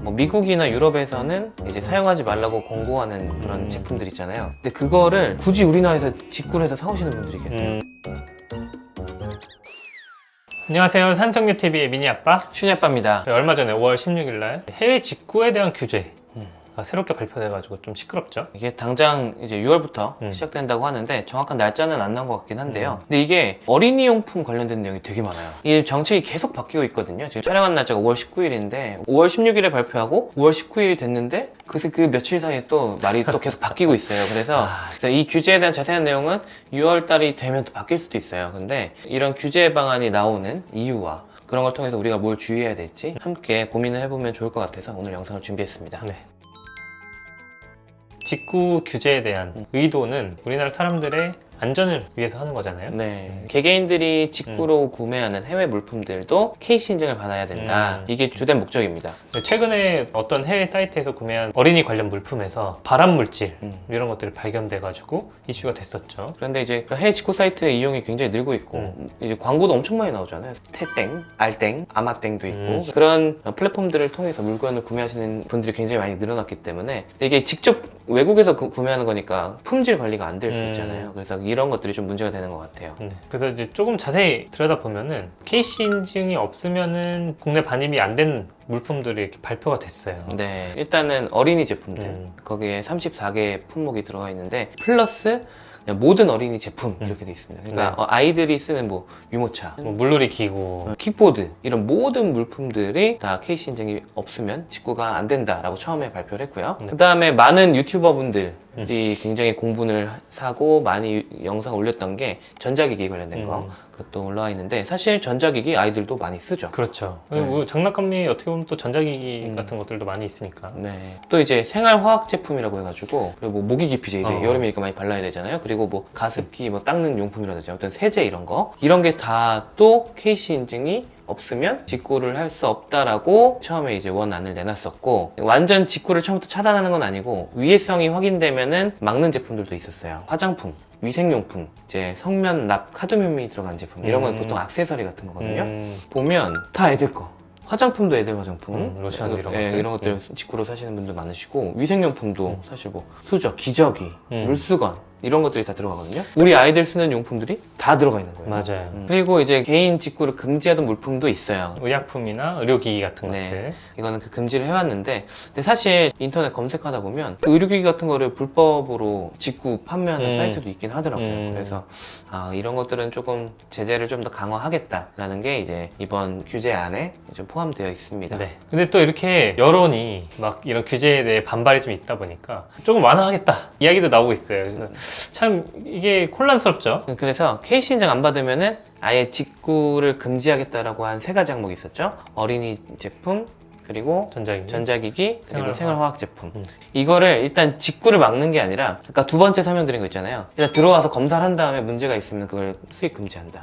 뭐 미국이나 유럽에서는 이제 사용하지 말라고 권고하는 그런 제품들 있잖아요. 근데 그거를 굳이 우리나라에서 직구를 해서 사오시는 분들이 계세요. 안녕하세요. 산성유TV의 미니아빠 슈니아빠입니다. 얼마 전에 5월 16일날 해외 직구에 대한 규제가 새롭게 발표돼가지고 좀 시끄럽죠. 이게 당장 이제 6월부터 시작된다고 하는데 정확한 날짜는 안 나온 것 같긴 한데요. 근데 이게 어린이용품 관련된 내용이 되게 많아요. 이 정책이 계속 바뀌고 있거든요. 지금 촬영한 날짜가 5월 19일인데 5월 16일에 발표하고 5월 19일이 됐는데 그래서 그 며칠 사이에 또 말이 또 계속 바뀌고 있어요. 그래서 이 규제에 대한 자세한 내용은 6월 달이 되면 또 바뀔 수도 있어요. 근데 이런 규제 방안이 나오는 이유와 그런 걸 통해서 우리가 뭘 주의해야 될지 함께 고민을 해보면 좋을 것 같아서 오늘 영상을 준비했습니다. 네. 직구 규제에 대한 의도는 우리나라 사람들의 안전을 위해서 하는 거잖아요. 네. 개개인들이 직구로 구매하는 해외 물품들도 KC 인증을 받아야 된다. 이게 주된 목적입니다. 최근에 어떤 해외 사이트에서 구매한 어린이 관련 물품에서 발암 물질 이런 것들이 발견돼가지고 이슈가 됐었죠. 그런데 이제 해외 직구 사이트의 이용이 굉장히 늘고 있고 이제 광고도 엄청 많이 나오잖아요. 태땡, 알땡, 아마땡도 있고 그런 플랫폼들을 통해서 물건을 구매하시는 분들이 굉장히 많이 늘어났기 때문에 근데 이게 직접 외국에서 구매하는 거니까 품질 관리가 안 될 수 있잖아요. 그래서 이런 것들이 좀 문제가 되는 것 같아요. 그래서 이제 조금 자세히 들여다보면은 KC 인증이 없으면은 국내 반입이 안 된 물품들이 이렇게 발표가 됐어요. 네, 일단은 어린이 제품들 거기에 34개 품목이 들어가 있는데 플러스 그냥 모든 어린이 제품 이렇게 돼 있습니다. 그러니까 아이들이 쓰는 뭐 유모차, 뭐 물놀이 기구, 킥보드 이런 모든 물품들이 다 KC 인증이 없으면 직구가 안 된다라고 처음에 발표를 했고요. 그 다음에 많은 유튜버분들이 굉장히 공분을 사고 많이 영상 올렸던 게 전자기기 관련된 거 그것도 올라와 있는데 사실 전자기기 아이들도 많이 쓰죠. 그렇죠. 뭐 장난감이 어떻게 보면 또 전자기기 같은 것들도 많이 있으니까. 네. 또 이제 생활화학 제품이라고 해가지고 그리고 뭐 모기 기피제 이제 여름이니까 많이 발라야 되잖아요. 그리고 뭐 가습기 뭐 닦는 용품이라든지 어떤 세제 이런 게 다 또 KC 인증이 없으면 직구를 할 수 없다라고 처음에 이제 원안을 내놨었고 완전 직구를 처음부터 차단하는 건 아니고 위해성이 확인되면은 막는 제품들도 있었어요. 화장품, 위생용품, 이제 성면 납 카드뮴이 들어간 제품 이런 건 보통 액세서리 같은 거거든요. 보면 다 애들 거. 화장품도 애들 화장품, 로션 이런 예, 것들, 이런 것들 직구로 사시는 분들 많으시고 위생용품도 사실 뭐 수저, 기저귀, 물수건 이런 것들이 다 들어가거든요. 우리 아이들 쓰는 용품들이 다 들어가 있는 거예요. 맞아요. 그리고 이제 개인 직구를 금지하던 물품도 있어요. 의약품이나 의료기기 같은 네. 것들. 이거는 그 금지를 해왔는데 근데 사실 인터넷 검색하다 보면 그 의료기기 같은 거를 불법으로 직구 판매하는 사이트도 있긴 하더라고요. 그래서 이런 것들은 조금 제재를 좀 더 강화하겠다라는 게 이제 이번 규제안에 좀 포함되어 있습니다. 네. 근데 또 이렇게 여론이 막 이런 규제에 대해 반발이 좀 있다 보니까 조금 완화하겠다 이야기도 나오고 있어요. 그래서 참 이게 혼란스럽죠. 그래서 KC 인증 안 받으면은 아예 직구를 금지하겠다라고 한 3가지 항목이 있었죠. 어린이 제품, 그리고 전자기기, 그리고 생활화학 제품. 이거를 일단 직구를 막는 게 아니라, 그러니까 두 번째 설명드린 거 있잖아요. 일단 들어와서 검사를 한 다음에 문제가 있으면 그걸 수입 금지한다.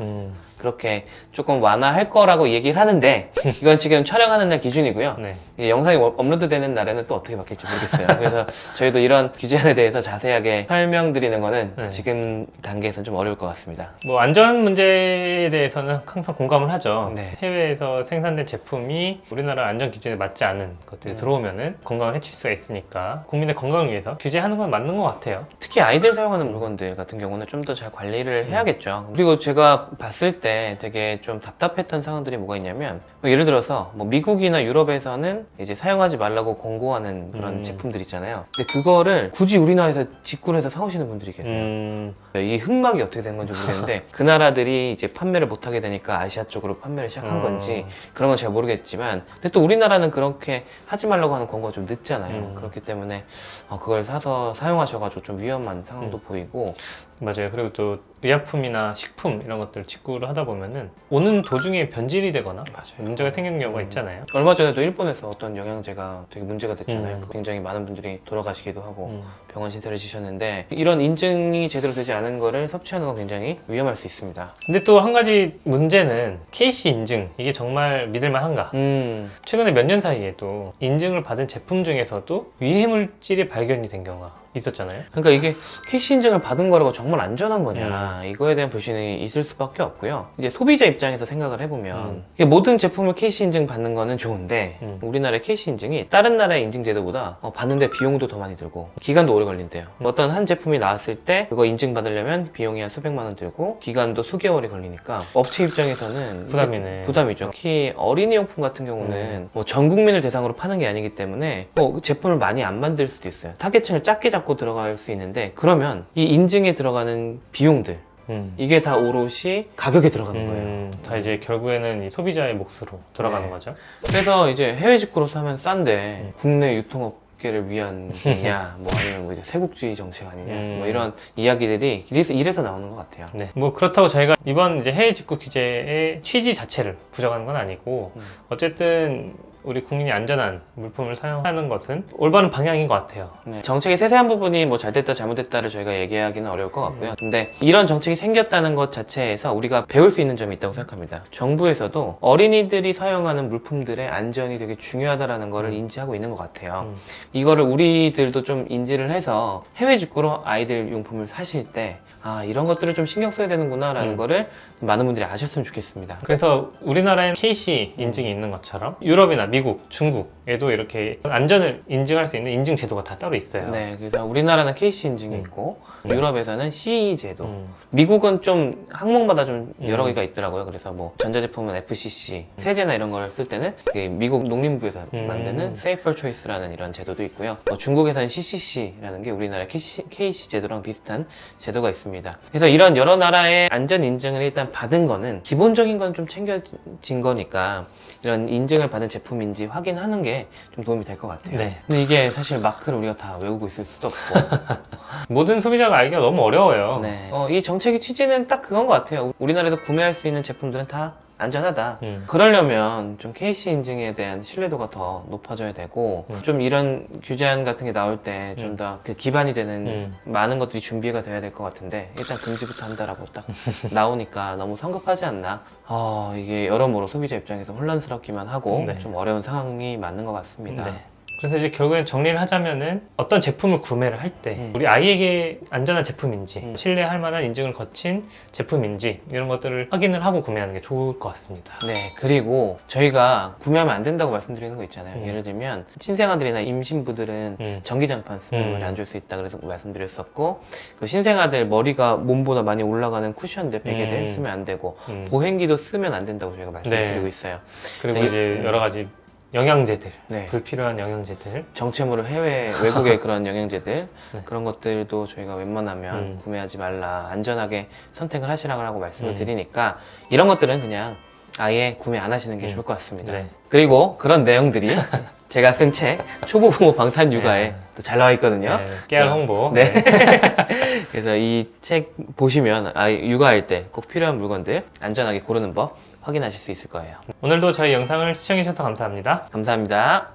그렇게 조금 완화할 거라고 얘기를 하는데, 이건 지금 촬영하는 날 기준이고요. 네. 이게 영상이 업로드 되는 날에는 또 어떻게 바뀔지 모르겠어요. 그래서 저희도 이런 규제안에 대해서 자세하게 설명드리는 거는 지금 단계에서는 좀 어려울 것 같습니다. 뭐 안전 문제에 대해서는 항상 공감을 하죠. 네. 해외에서 생산된 제품이 우리나라 안전 기준에 맞지 않은 것들이 들어오면은 건강을 해칠 수가 있으니까 국민의 건강을 위해서 규제하는 건 맞는 것 같아요. 특히 아이들 사용하는 물건들 같은 경우는 좀 더 잘 관리를 해야겠죠. 그리고 제가 봤을 때 되게 좀 답답했던 상황들이 뭐가 있냐면 뭐 예를 들어서 뭐 미국이나 유럽에서는 이제 사용하지 말라고 권고하는 그런 제품들 있잖아요. 근데 그거를 굳이 우리나라에서 직구를 해서 사오시는 분들이 계세요. 이 흑막이 어떻게 된 건지 모르겠는데 그 나라들이 이제 판매를 못하게 되니까 아시아 쪽으로 판매를 시작한 건지 그런 건 잘 모르겠지만 근데 또 우리나라는 그렇게 하지 말라고 하는 권고가 좀 늦잖아요. 그렇기 때문에 그걸 사서 사용하셔가지고 좀 위험한 상황도 보이고 맞아요. 그리고 또 의약품이나 식품 이런 것들 직구를 하다 보면은 오는 도중에 변질이 되거나 문제가 생기는 경우가 있잖아요. 얼마 전에도 일본에서 어떤 영양제가 되게 문제가 됐잖아요. 굉장히 많은 분들이 돌아가시기도 하고 병원 신세를 지셨는데 이런 인증이 제대로 되지 않은 거를 섭취하는 건 굉장히 위험할 수 있습니다. 근데 또 한 가지 문제는 KC 인증 이게 정말 믿을만한가? 최근에 몇 년 사이에도 인증을 받은 제품 중에서도 유해물질이 발견이 된 경우가 있었잖아요. 그러니까 이게 KC 인증을 받은 거라고 정말 안전한 거냐 이거에 대한 불신이 있을 수밖에 없고요. 이제 소비자 입장에서 생각을 해보면 이게 모든 제품을 KC 인증 받는 거는 좋은데 우리나라의 KC 인증이 다른 나라의 인증 제도보다 받는데 비용도 더 많이 들고 기간도 오래 걸린대요. 어떤 한 제품이 나왔을 때 그거 인증 받으려면 비용이 한 수백만 원 들고 기간도 수개월이 걸리니까 업체 입장에서는 부담이네. 부담이죠. 특히 어린이용품 같은 경우는 뭐 전 국민을 대상으로 파는 게 아니기 때문에 그 제품을 많이 안 만들 수도 있어요. 타겟층을 작게 잡고 들어갈 수 있는데 그러면 이 인증에 들어가는 비용들 이게 다 오롯이 가격에 들어가는 거예요. 다 이제 결국에는 이 소비자의 몫으로 돌아가는 네. 거죠. 그래서 이제 해외 직구로 사면 싼데 국내 유통업계를 위한 게냐 뭐 아니면 뭐 이게 세국주의 정책 아니냐 뭐 이런 이야기들이 이래서 나오는 것 같아요. 네. 뭐 그렇다고 저희가 이번 이제 해외 직구 규제의 취지 자체를 부정하는 건 아니고 어쨌든 우리 국민이 안전한 물품을 사용하는 것은 올바른 방향인 것 같아요. 네, 정책의 세세한 부분이 뭐 잘됐다 잘못됐다를 저희가 얘기하기는 어려울 것 같고요. 근데 이런 정책이 생겼다는 것 자체에서 우리가 배울 수 있는 점이 있다고 생각합니다. 정부에서도 어린이들이 사용하는 물품들의 안전이 되게 중요하다는 거를 인지하고 있는 것 같아요. 이거를 우리들도 좀 인지를 해서 해외 직구로 아이들 용품을 사실 때 이런 것들을 좀 신경 써야 되는구나 라는 거를 많은 분들이 아셨으면 좋겠습니다. 그래서 우리나라에는 KC 인증이 있는 것처럼 유럽이나 미국, 중국에도 이렇게 안전을 인증할 수 있는 인증 제도가 다 따로 있어요. 네, 그래서 우리나라는 KC 인증이 있고 유럽에서는 CE 제도, 미국은 좀 항목마다 좀 여러 개가 있더라고요. 그래서 뭐 전자제품은 FCC, 세제나 이런 걸 쓸 때는 이게 미국 농림부에서 만드는 Safer Choice라는 이런 제도도 있고요. 중국에서는 CCC라는 게 우리나라 KC 제도랑 비슷한 제도가 있습니다. 그래서 이런 여러 나라의 안전 인증을 일단 받은 거는 기본적인 건 좀 챙겨진 거니까 이런 인증을 받은 제품인지 확인하는 게 좀 도움이 될 것 같아요. 네. 근데 이게 사실 마크를 우리가 다 외우고 있을 수도 없고 모든 소비자가 알기가 너무 어려워요. 네. 이 정책의 취지는 딱 그건 것 같아요. 우리나라에서 구매할 수 있는 제품들은 다 안전하다. 그러려면 좀 KC 인증에 대한 신뢰도가 더 높아져야 되고 좀 이런 규제안 같은 게 나올 때 좀 더 그 기반이 되는 많은 것들이 준비가 돼야 될 것 같은데 일단 금지부터 한다라고 딱 나오니까 너무 성급하지 않나. 이게 여러모로 소비자 입장에서 혼란스럽기만 하고 네. 좀 어려운 상황이 맞는 것 같습니다. 네. 그래서 이제 결국엔 정리를 하자면은 어떤 제품을 구매를 할 때 우리 아이에게 안전한 제품인지 신뢰할 만한 인증을 거친 제품인지 이런 것들을 확인을 하고 구매하는 게 좋을 것 같습니다. 네, 그리고 저희가 구매하면 안 된다고 말씀드리는 거 있잖아요. 예를 들면 신생아들이나 임신부들은 전기장판 쓰면 머리 안 줄 수 있다 그래서 말씀드렸었고 그 신생아들 머리가 몸보다 많이 올라가는 쿠션들, 베개들 쓰면 안 되고 보행기도 쓰면 안 된다고 저희가 말씀드리고 네. 있어요. 그리고 네. 이제 여러 가지 영양제들, 네. 불필요한 영양제들 정체모를 외국의 그런 영양제들 그런 것들도 저희가 웬만하면 구매하지 말라, 안전하게 선택을 하시라고 말씀을 드리니까 이런 것들은 그냥 아예 구매 안 하시는 게 좋을 것 같습니다. 네. 그리고 그런 내용들이 제가 쓴 책 초보 부모 방탄 육아에 또 잘 나와 있거든요. 네, 깨알 홍보. 네. 그래서 이 책 보시면 육아할 때 꼭 필요한 물건들 안전하게 고르는 법 확인하실 수 있을 거예요. 오늘도 저희 영상을 시청해주셔서 감사합니다. 감사합니다.